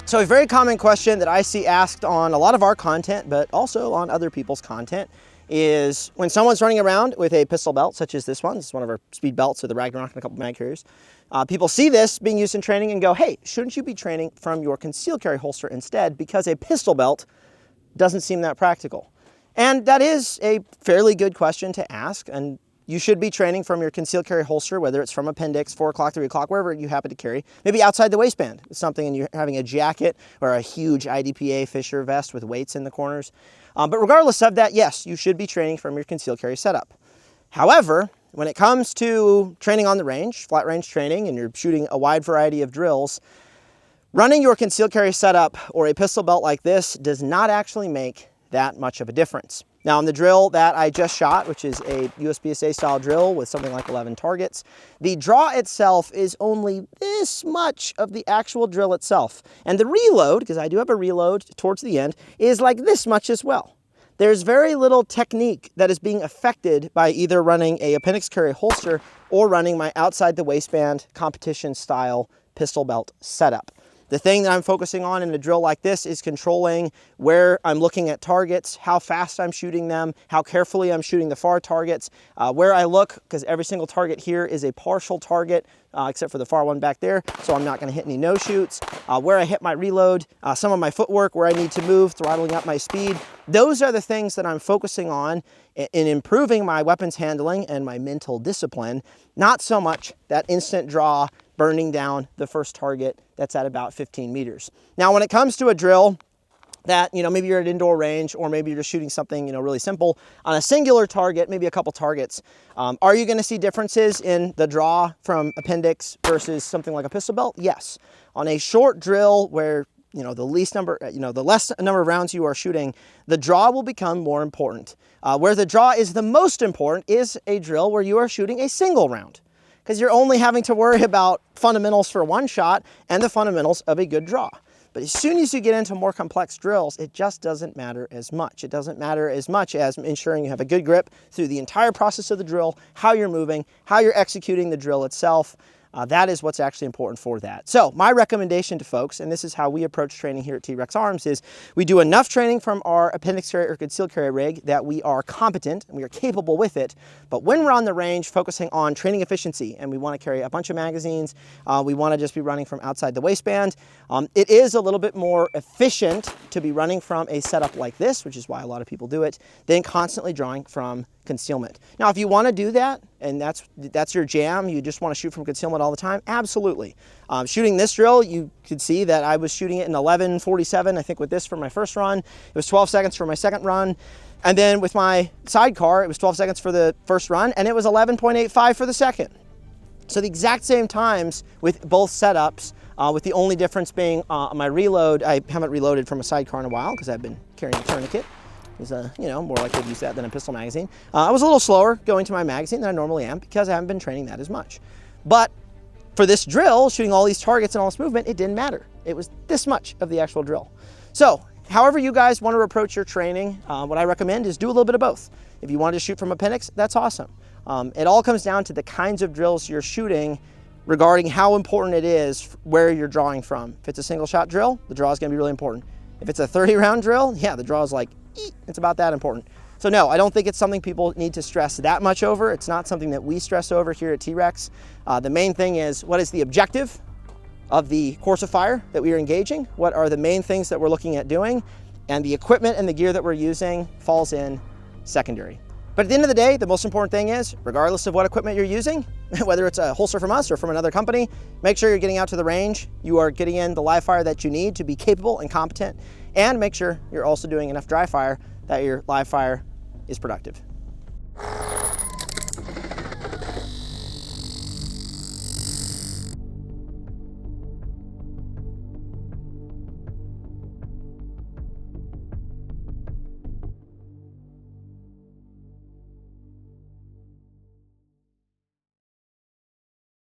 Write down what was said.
So a very common question that I see asked on a lot of our content, but also on other people's content, is when someone's running around with a pistol belt, such as this one of our speed belts or the Ragnarok and a couple mag carriers, people see this being used in training and go, hey, shouldn't you be training from your concealed carry holster instead, because a pistol belt doesn't seem that practical? And that is a fairly good question to ask, and you should be training from your concealed carry holster, whether it's from appendix, 4 o'clock, 3 o'clock, wherever you happen to carry. Maybe outside the waistband, something, and you're having a jacket or a huge IDPA Fisher vest with weights in the corners. But regardless of that, yes, you should be training from your concealed carry setup. However, when it comes to training on the range, flat range training, and you're shooting a wide variety of drills, running your concealed carry setup or a pistol belt like this does not actually make that much of a difference. Now, on the drill that I just shot, which is a USPSA style drill with something like 11 targets, the draw itself is only this much of the actual drill itself. And the reload, because I do have a reload towards the end, is like this much as well. There's very little technique that is being affected by either running a appendix carry holster or running my outside the waistband competition style pistol belt setup. The thing that I'm focusing on in a drill like this is controlling where I'm looking at targets, how fast I'm shooting them, how carefully I'm shooting the far targets, where I look, because every single target here is a partial target, except for the far one back there, so I'm not going to hit any no-shoots, where I hit my reload, some of my footwork, where I need to move, throttling up my speed. Those are the things that I'm focusing on in improving my weapons handling and my mental discipline, not so much that instant draw, burning down the first target that's at about 15 meters. Now, when it comes to a drill that, maybe you're at indoor range, or maybe you're just shooting something, really simple on a singular target, maybe a couple targets, are you going to see differences in the draw from appendix versus something like a pistol belt? Yes. On a short drill where the less number of rounds you are shooting, the draw will become more important. Where the draw is the most important is a drill where you are shooting a single round, because you're only having to worry about fundamentals for one shot and the fundamentals of a good draw. But as soon as you get into more complex drills, it just doesn't matter as much. It doesn't matter as much as ensuring you have a good grip through the entire process of the drill, how you're moving, how you're executing the drill itself. That is what's actually important for that. So my recommendation to folks, and this is how we approach training here at T.rex Arms, is we do enough training from our appendix carry or concealed carry rig that we are competent and we are capable with it. But when we're on the range focusing on training efficiency and we want to carry a bunch of magazines, we want to just be running from outside the waistband, it is a little bit more efficient to be running from a setup like this, which is why a lot of people do it, than constantly drawing from concealment. Now, if you want to do that, and that's your jam, you just want to shoot from concealment all the time, absolutely. Shooting this drill, you could see that I was shooting it in 11:47, I think, with this for my first run. It was 12 seconds for my second run. And then with my sidecar, it was 12 seconds for the first run, and it was 11.85 for the second. So the exact same times with both setups, with the only difference being my reload. I haven't reloaded from a sidecar in a while because I've been carrying a tourniquet. Is more likely to use that than a pistol magazine. I was a little slower going to my magazine than I normally am because I haven't been training that as much. But for this drill, shooting all these targets and all this movement, it didn't matter. It was this much of the actual drill. So however you guys want to approach your training, what I recommend is do a little bit of both. If you want to shoot from appendix, that's awesome. It all comes down to the kinds of drills you're shooting regarding how important it is where you're drawing from. If it's a single shot drill, the draw is going to be really important. If it's a 30-round drill, yeah, the draw is like, it's about that important. So no, I don't think it's something people need to stress that much over. It's not something that we stress over here at T.rex. The main thing is, what is the objective of the course of fire that we are engaging? What are the main things that we're looking at doing? And the equipment and the gear that we're using falls in secondary. But at the end of the day, the most important thing is, regardless of what equipment you're using, whether it's a holster from us or from another company, make sure you're getting out to the range. You are getting in the live fire that you need to be capable and competent, and make sure you're also doing enough dry fire that your live fire is productive.